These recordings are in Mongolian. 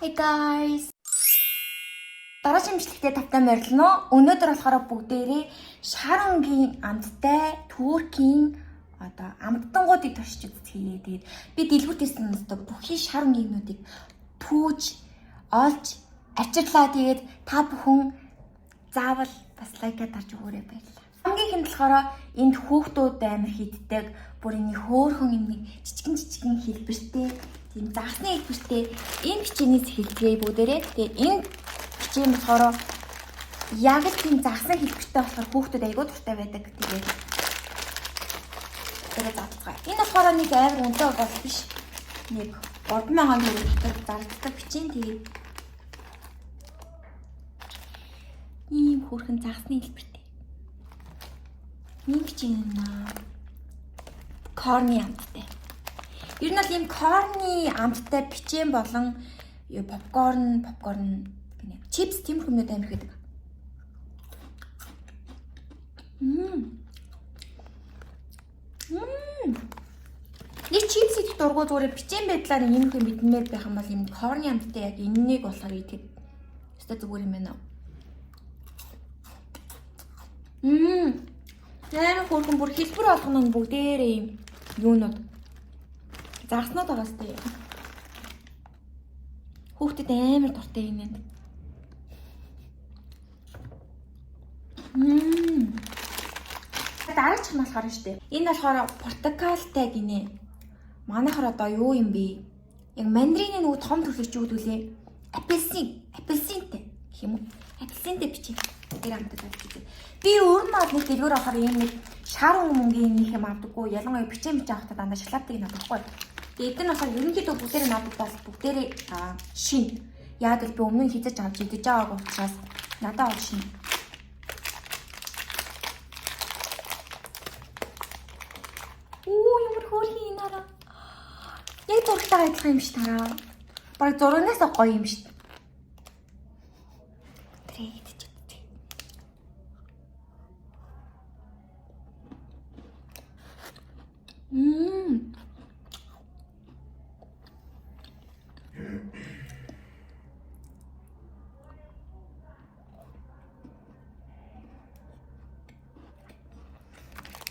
Hey guys! Дараагийн имжлэгтээ тавтай морилно. Өнөөдөр болохоор бүгдээрээ шарангийн амттай Туркийн амттангуудыг туршиж үзье. Тэгээд би дэлгүүр төрсөн өстө бүхий шарангийн түүж олж авчирлаа. Тэгээд та бүхэн заавал бас лайкаа дарж өгөөрэй баярлалаа. Хамгийн ихэнд болохоор энд хүүхдүүд амар хийддэг бүр энэ хөөхөн юм жижигэн хэлбэртэй тийм загсны хэлбэртэй энэ хичээнээс эхэлжээ бүгдээрээ. Тэгээд энэ хичээн болохоор яг л тийм загсны хэлбэртэй болохоор хүүхдүүд айгүй дуртай байдаг. Тэгээд заацгаа. Энэ болохоор нэг амар үнэтэй бол биш. Нэг 3000 төгрөг дотор зарддаг хичээн. Тэгээд ийм хөөрхөн загсны хэлбэртэй. Нэг чинь корни амттай. Ер нь бол ийм корни амттай бичэн болон попкорн гэнэ. Чипс тийм хүмүүд амар хийдэг. Нэг чипсийг дургуй зүгээр бичэн байдлаар юм хөө мэднээр байх юм бол ийм корни амттай яг энэнийг болохоор идэхэд өстой зүгээр юм байна. Амар хөөрхөн бүр хэлбэр болгоно нь бүгдээрээ юм юунууд загснууд байгаас тээ. Хүүхдэд амар дуртай юм энэ. Дараач нь болохоор штэ. Энэ болохоор портокалтай гинэ. Манайхаар одоо юу юм бэ? Яг мандарины нөгөө том төлөвч юу гэдүүлээ? Апельсинтэй гэх юм уу? Апельсинтэй бичиж тэр амтад авчиж. Би өөр нь нэг дэлгүүр авахаар ийм нэг шар мөнгөний нэг юм авдаггүй. Ялангуяа бичээ авахдаа дандаа шоколадыг надахгүй. Тэгээд энэ нь болохоор ерөнхийдөө бүгдээрээ надад бол бүгдээрээ шин. Яг л би өмнө нь хизэж авч идэж байгааг учраас надад бол шин. Ямар хөөрхий наараа. Яг зургатайгаа адилхан юм ш тараа. Бараг зурагнаас гоё юм ш.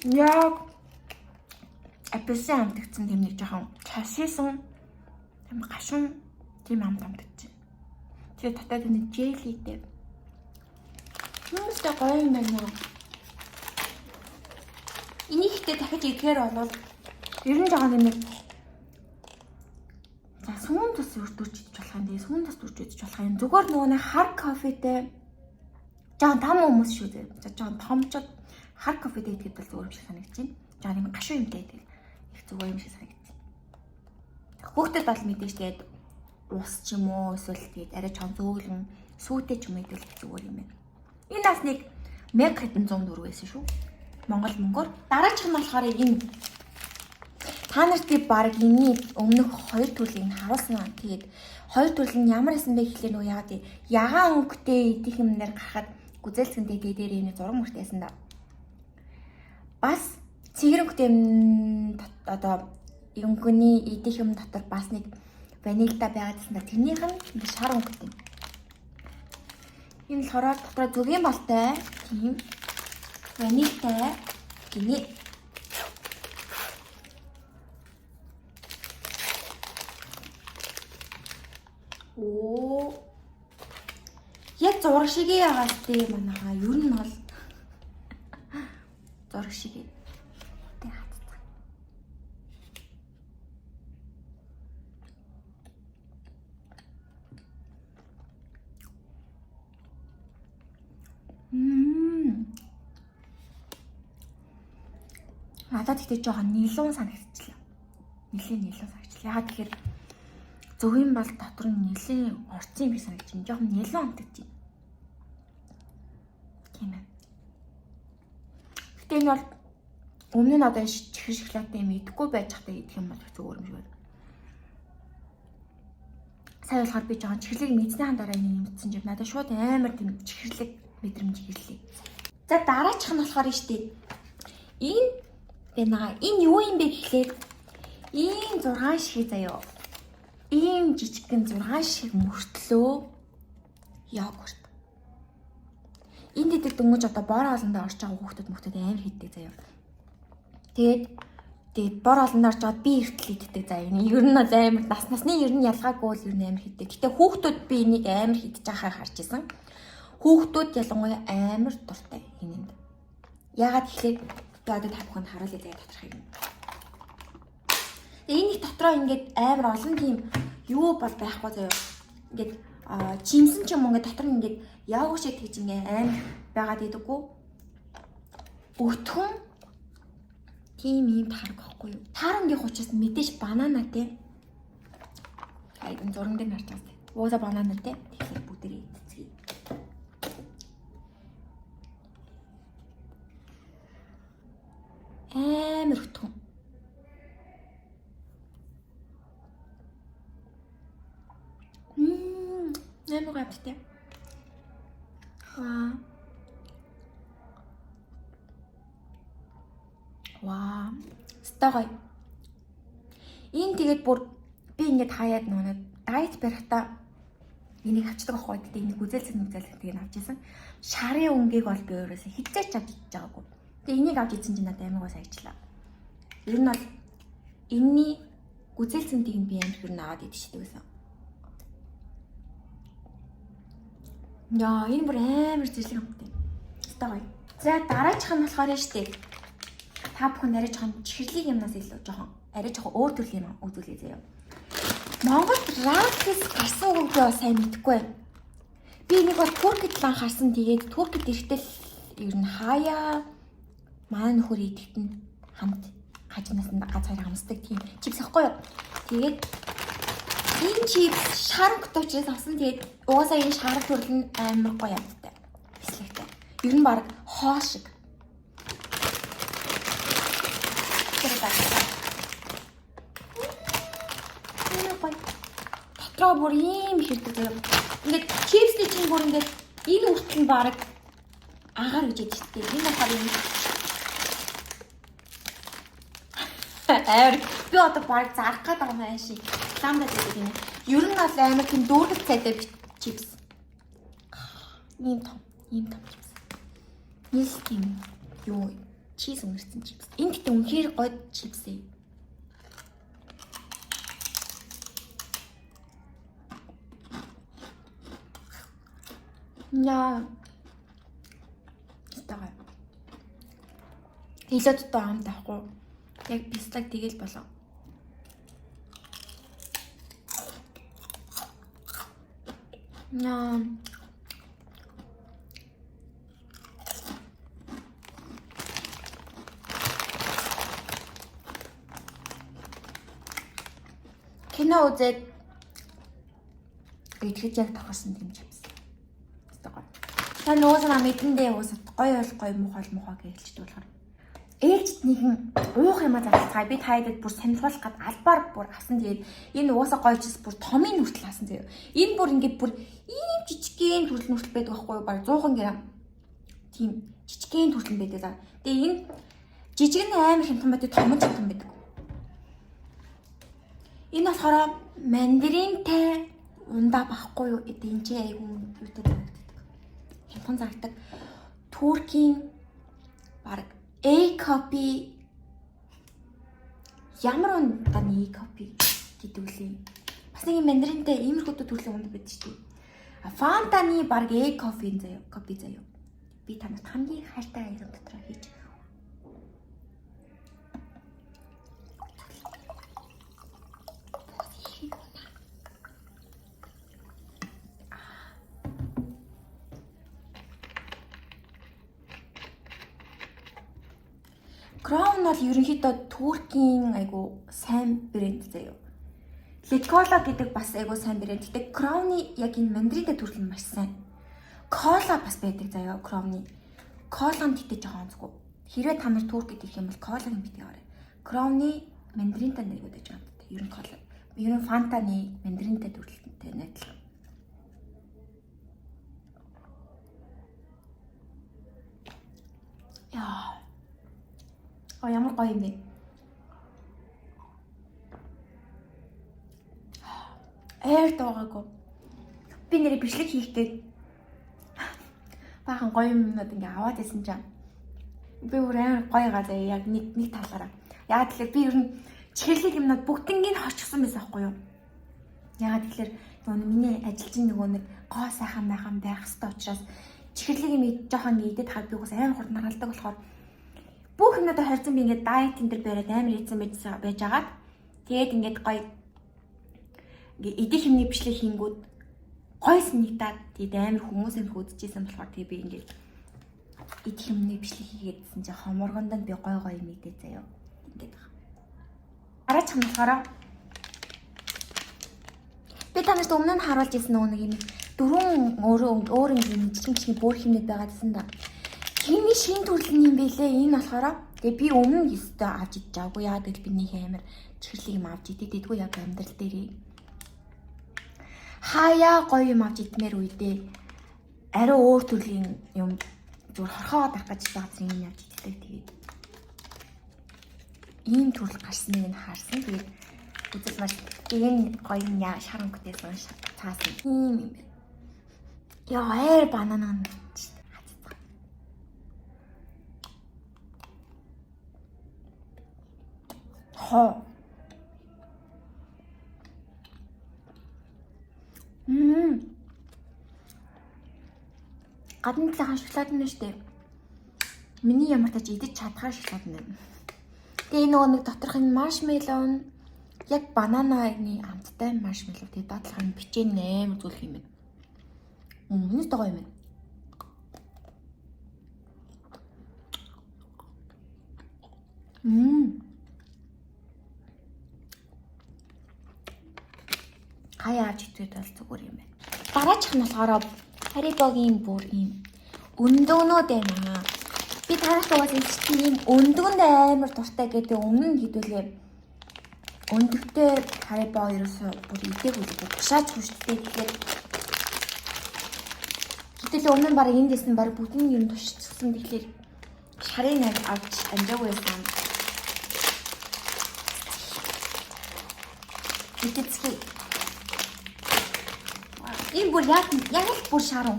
Яг апельсин амтгцсан тийм нэг жоохон чашисан тийм гашуун тийм амтгцсан. Тэгээ татаад нэг желитэй. Хүмүүстэй гоё юм байна. Энийг ихтэй дахиж идэхээр болвол ер нь жоохон нэг за сүүн тус үрдүүч идэж болох юм. Тэгээ сүүн тус үрдүүч идэж болох юм. Зүгээр нөгөө нэг хар кофетэй жоохон том хүмүүс шүү дээ. За жоохон томчод хар кофетэй идэхэд бол зүгээр юм шиг санагдаж байна. Жоохон юм гашуун юмтай идэхэд их зүгээр юм шиг санагдаж байна. Хүүхдэд бол мэдээж тэгээд ус ч юм уу эсвэл тэгээд арай чон зөөлөн сүйтэй ч юм идэл зүгээр юм байна. Энэ бас нэг 1700 байсан шүү. Монгол мөнгөөр. Дараачих нь болохоор энэ та нарт баг энэний өмнөх хоёр төрлийн харуулсан. Тэгээд хоёр төрөл нь ямар байсан бэ гэхлээр нөгөө яагаад ягаан өнгөтэй идэх юмнаар гарахад гүзэлцгэнтэй дээр энэ зураг мөртэйсэн да. Бас цэгэрөнгөтэй одоо өнгөний идэх юм дотор бас нэг ванильта байгаадсан да. Тэрнийх нь шар өнгөтэй. Энэ болохоор дотроо зүгийн болтой тийм ванильтай гинэ. Яг зураг шигээ яагаад тээ манайхаа ер нь бол зураг шигээ тэ хатцаа. Надад ихтэй жоохон нилуун санагдчихлаа. Нилуун санагдчихлаа. Яагаад тэгэхээр зөвхөн бол дотор нь нилуун орцсон би санагдаж байна. Жоохон нилуун амтгаж байна. Тийм ээ. Гэтэ энэ бол өмнө нь одоо чихэр шоколадтай юм идэхгүй байж хата идэх юм бол зүгээр юм шиг байна. Сая болохоор би жоохон чихэрлэг мэдснийхэн дараа энэ мэдсэн чинь надад шууд амар тийм чихэрлэг мэдрэмж ирлээ. За дараачих нь болохоор штэ. Энэ юу юм бэ гэхлээр ийм 6 ширхэг заяа. ийм жижигхэн 6 шиг мөртлөө йогурт. Энд дэдэг дөнгөж одоо бор хоолндоо орж байгаа хүүхдүүд амар хийдэг заяа. Тэгээд бор хоолндоо орж байгаад би эртэл иддэг заяа. Ер нь бол амар насны ер нь ялгаагүй л ер нь амар хийдэг. Гэтэ хүүхдүүд би энийг амар хийдэж байгааг харж исэн. Хүүхдүүд ялангуяа амар дуртай энэнд. Яагаад тэгэхээр би одоо та бүхэнд харуулъя заяа доторх юм. Энийг дотроо ингээд амар олон тийм юу бол байхгүй заяа. Ингээд жимсэн ч юм уу ингээд дотор нь ингээд яагууш гэж ингээд амар байгаад идэггүй. Өтгөн тийм юм таарах байхгүй юу? Таарангийн учраас мэдээж банана тий. Хайгын зурган дээр харж байгаа. Ууса банана тий. Тэгэхээр бүгдээ идцгээе. Амар өтгөн. Амар гайхалтай. Ваа. Стогой. Энэ тэгээд бүр би ингээд хаяад нөгөө дайет барихтаа энийг авчдаг байхгүй. Тэгээд энийг үзэлцэн тэгээд авч ийсэн. Шарын өнгийг бол би өөрөөсөө хизээч авч идэж байгаагүй. Тэгээд энийг авч идсэн чинь надад амар гоо саяжлаа. Ер нь бол энэний үзэлцэнтийг би амар хэрнээ аваад идчихдэг байсан. Яа, энэ бүр амар зэрлэг юмтай. Стогой. За дараачих нь болохоор нь штэ. Та бүхэн арай жоохон чихэрлэг юмнаас илүү жоохон арай жоохон өөр төрлийн юм үзүүлээ заяа. Монголд ракис гарсан үгээ бас сайн мэдэхгүй. Би нэг бол Туркид л анхаарсан. Тэгээд Туркид ирэхдээ ер нь хаяа манай нөхөр идэхт нь хамт хажуунаас нь ганцаар хамсдаг тийм чипс ахгүй юу. Тэгээд энэ чипс шаранхтай учраас авсан. Тэгээд угаасаа энэ шаран төрөл нь амар гоё ядтай. Бислэгтэй. Ер нь баг хоо шиг. Дотроо бүр ийм хэрдэг заяа. Ингээд чипсний чинь бүр ингээд энэ үртэл нь баг агаар гэж ядчихтэй. Энэ болохоор юм. Би одоо баг зарах гээд байгаа юм шиг. Ламдаа гэдэг юм. Ер нь бол амар тийм дүүрэг цайтай чипс. Ийм том чипс. Нийл тийм юу чиз өнгөрсөн чипс. Энэ гэдэг үнэхээр гоё чипс ээ. Яа. Стага. Илээд одоо ам таахгүй. Яг бислаг тэгэл болоо. Яа. Кино үзээд итгэж яг тохирсон юм чипс. Та нөөсөө мэдэндээ уусаад гоё мухай гэж хэлчихдэг болохоор ээлжид нэгэн уух юм зарлцгаа би таадаг бүр сонирхолох гад албаар бүр авсан. Тэгээд энэ уусаа гоё чис бүр томын хүртэл авсан заяа. Энэ бүр ингээд бүр ийм жижигхэн төрөл нүртэл байдаг байхгүй юу? Баг 100 грамм тийм жижигхэн төрөл байдаг за. Тэгээд энэ жижиг нь амар хямдхан байдаг, том нь хямдхан байдаг. Энэ болохоор мандаринтай ундаа багхгүй юу? Энэ ч айгүй юутай зарагддаг. Хямдхан зарагддаг. Туркийн баг A-copy ямар унданы A-copy гэдэг үлээ. Бас нэг мандаринтай иймэрхүү төрлийн унд байдаг шүү дээ. Fanta-ны баг A-copy заяа, copy заяа. Би танад хамгийн хайртай юм дотроо хийж. Crown бол ерөнхийдөө Туркийн айгу сайн брэнд заяа. Cola гэдэг бас айгу сайн брэнд. Гэтэ Crown-ы яг энэ мандаринтай төрөл нь маш сайн. Cola бас байдаг заяа Crown-ы. Cola-н тэгтээ жоохон онцгүй. Хэрвээ та нар Туркид ирэх юм бол Cola-г битгий аваарай. Crown-ы мандаринтай нэг удаж байгаа юм. Ер нь Cola. Ер нь Fanta-ны мандаринтай төрөлтэй найдлага. Яа. Ямар гоё юм бэ? Аяар дуугаагүй. Би нэрээ бичлэг хийхдээ баахан гоё юмнууд ингээ аваад исэн чинь би өөр амар гоё газаа яг нэг талаараа. Яагаад тэгэхээр би ер нь чихэрлэг юмнууд бүгднийг хожчихсон байсан байхгүй юу? Яагаад тэгэхээр нөгөө миний ажилчин нөгөө нэг гоо сайхан байх хэрэгтэй учраас чихэрлэг юм жоохон идэт хаад би уус амар хурд наргалдаг болохоор бүх юмнуудаа хорьсон би ингээд дайетын дээр бариад амар ийцэн байж агаад тэгээд ингээд гоё ингээд идэх юмны бичлэг хийнгүүд гоё санагдаад тэгээд амар хүмүүсэнд хөөдчихсэн болохоор тэгээд би ингээд идэх юмны бичлэг хийгээдсэн чинь хоморгонд би гоё юм идээ заяа ингээд байна. Араач хам болохоор би танарт өмнө нь харуулж ирсэн нэг юм дөрвөн өөр юм жижиг бөөр хэмнээд байгаа гэсэн да. Химний шин төрлийн юм бэлээ. Энэ болохоор тэгээ би өмнө өстөө авч идэж байгаагүй. Яагаад гэвэл биний амар чихэрлэг юм авч идэгдэггүй яг амьдрал дээрээ. Хаяа гоё юм авч идмээр үедээ ариу өөр төрлийн юм зүгээр хорхоод авах гэж байгаа юм авч иддэг. Тэгээд ийм төрөл гарсныг нь харсан. Тэгээд үзэл маш энэ гоё юм яа шаран бүтээсэн цаасан юм байна. Яа аяр банана хоо. Гадна талаахан шоколад нь штэ. Миний ямар тач идэж чадхаар шоколад нь. Тэгээ нөгөө нэг доторх нь маршмеллоу нь яг банананы амттай маршмеллоу. Тэгээ доотлох нь бичээ амар зүйлх юм байна. Үнэс гоё юм байна. Хаяа авч идээд бол зүгээр юм байна. Дараачих нь болохоор Харибогийн бүр ийм өндөгнүүд байна. Би танаас угаас ийм өндөгөнд амар дуртай гэдэг өмнө нь хэдүүлээ. Өндөгтэй Харибо ерөөсөө бүр идээгүй тушааж хүчтэй тэгэхээр хэдүүлээ өмнө нь бараг энд дэсэн бараг бүгдний юм тушчихсан тэгэхээр шарын нэг авч амжаагүй байсан. Итгэцгий. Энэ бүр яг л бүр шаран.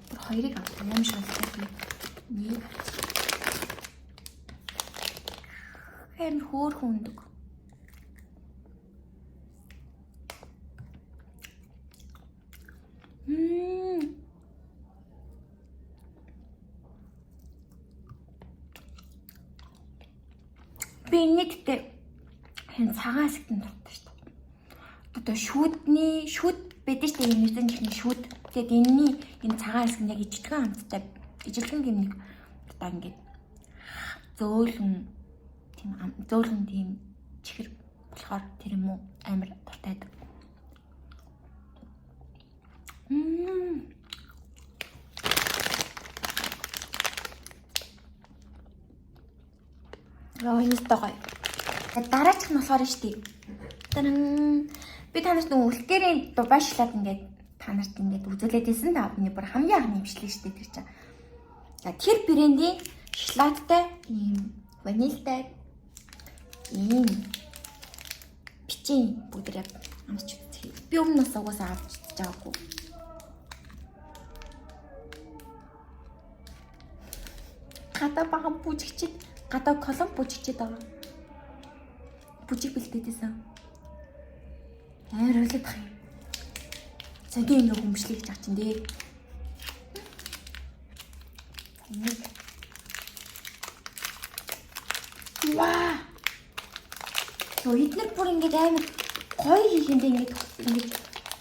Бүр хоёрыг авсан юм шиг байна. Нэг. Хэн хөөр хүндэг. Би нэгтэй хэн цагаан хэсэгт дуртай шүү дээ. Одоо шүүд байдаг шүү дээ. Мэдэн чихний шүүд. Тэгээд энэ цагаан хэсэг нь яг ижлэгэн амттай ижлэгэн гэмник одоо ингээд зөөлөн тийм чихэр болохоор тэр юм уу амар дуртай. Энэ стогой. Дараачих нь болохоор штий. Би танарт үлгээрийн дубаашлаад ингээд танарт ингээд үзүүлээд байсан да. Миний бүр хамгийн анхны имшлэг штий тэр чинь. Тэр брендийн шоколадтай, ийм ванильтай, ийм бичийн бүгдээ амсч үзье. Би өмнөөс угаасаа авч чадаагүй. Гадаа бахан бүжигчд гадаа колон бүжигчд байгаа. Бүжиг бэлдээдсэн. Амар ойлох юм. Цагийн ингээ хүмшлийг хийж авчин дээ. Ваа. Нөө эдгээр бүр ингээ амар гоё хийхэндээ ингээ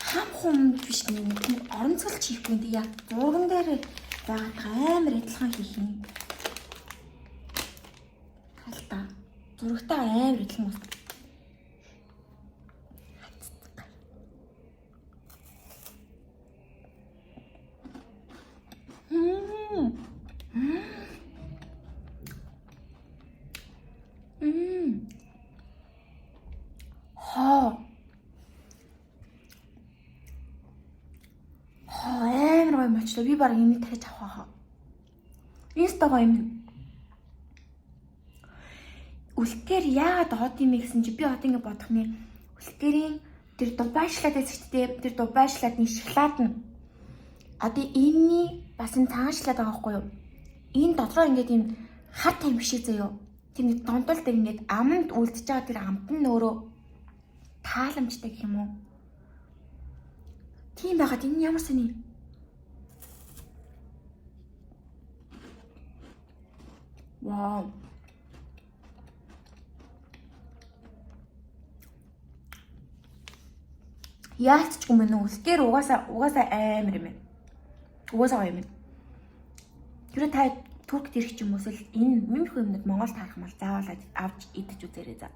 хам хум биш нэг оронцолч хийхгүй дээ. Яг зурган дээр байгаа амар адилхан хийх юм. Халтаа. Зурагтаа амар адилхан байна. Би бараг юм дахиж авах хаа. Инстага юм. Үлгэр яагаад од юм гэсэн чи би одоо ингэ бодох нь үлгэрийн Тэр дубай шоколад эсэхтэй тэр дубай шоколадны шоколад нь одоо энэний бас энэ цагаан шоколад байгаа байхгүй юу? Энэ дотроо ингээд юм хар тайм биш заяа. Тэр нэг донтолд ингээд аманд үлдчихэж байгаа тэр амт нь өөрөө тааламжтай гэх юм уу? Тийм байгаад энэ ямар сони. Вау. Яалч ч юм уу үлдээр угаасаа амар юм. Угаасаа юм. Тэр та Туркд ирэх ч юм уус л энэ мэмхүү юмнууд Монголд харах мал заавал авч идэж үзээрэй за.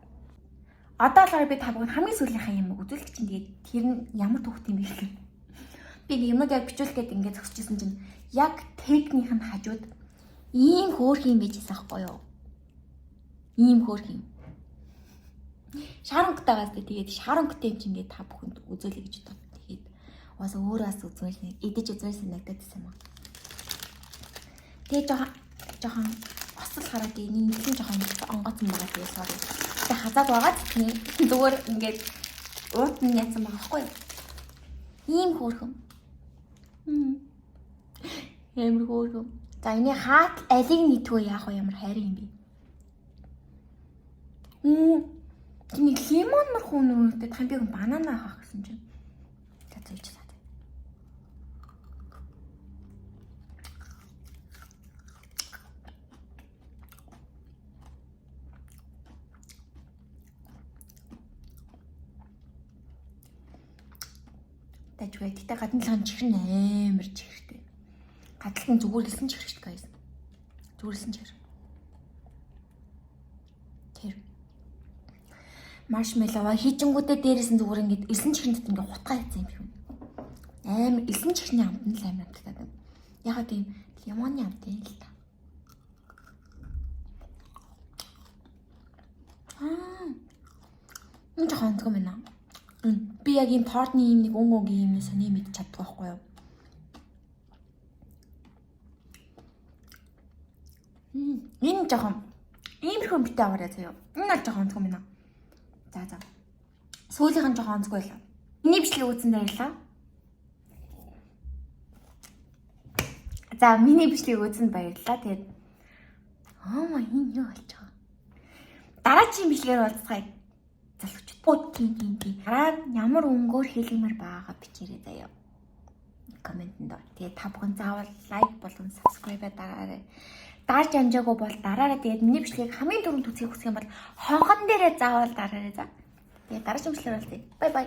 Одоо л би тавг хамгийн сүүлийнхаа юм үзүүлэх чинь тэгээд тэр нь ямар түүхт юм бэ гэх юм. Би юмнууд яг бичүүлэх гээд ингээд зогсчихсан чинь яг техник нь хажууд ийм хөөх юм байж байгаа байхгүй юу? Ийм хөөх юм. Шаранктайгаас тэгээд шаранктай юм чинь ингээд та бүхэнд үзүүлэх гэж боддог. Тэгээд уус өөрөөс үзмэл нэг идэж үзмэл санагдаад байсан юм аа. Тэгээд жоохон осол хараад энэ нэг жоохон онгоцсон байгаа тэгээд sorry. Тэгээд хазаад байгаа тийм зүгээр ингээд уут нь яцсан байгаа байхгүй юу? Ийм хөөрхөн. Ямар хөөрхөн. За энэ хаат алиг нийтгөө яах вэ ямар хайрын юм бэ? Тэний лимон мөр хүн нүртэй тамбиг банана авах гэсэн чинь. За зүйч саад. Тэжгүй тэгтээ гадналхан чихэр амар чихэртэй. Гадалхан зүгээр лсэн чихэр шүү дээ. Зүгээр лсэн чихэр. Тэр маршмеллоу хийжингүүдээ дээрээс нь зүгээр ингээд элсэн чихэнд ингээд хутгаа хийсэн юм шиг. Амар элсэн чихний амт нь л амар амттай. Яг тийм лимоны амт юм л та. Энэ жоохон онцгой байна. Би яг ийм тордны ийм нэг өнгөгийн юм сони мэд чаддаг байхгүй юу? Энэ жоохон иймэрхүү битээ аваарай заяа. Энэ бол жоохон онцгой байна. За. Сүүлийнх нь жоохон онцгой байлаа. Миний бичлэг үзсэн баярлаа. За, миний бичлэг үзсэнд баярлалаа. Тэгээд энэ юу болж байгаа? Дараагийн бичлэгээр уулзъя. Залууч. Тийм. Дараа ямар өнгөөр хэлмээр байгаа бичээрэй заяа. Комментэнд. Тэгээд та бүхэн заавал лайк болон subscribe дараарай. Дарж амжаагүй бол дараараа тэгээд миний бичлэгийг хамгийн түрүүнд үзэх хүсэх юм бол хонхон дээрээ заавал дараарай за. Тэгээд дараагийн бичлэгээр уулзъя. Бай бай.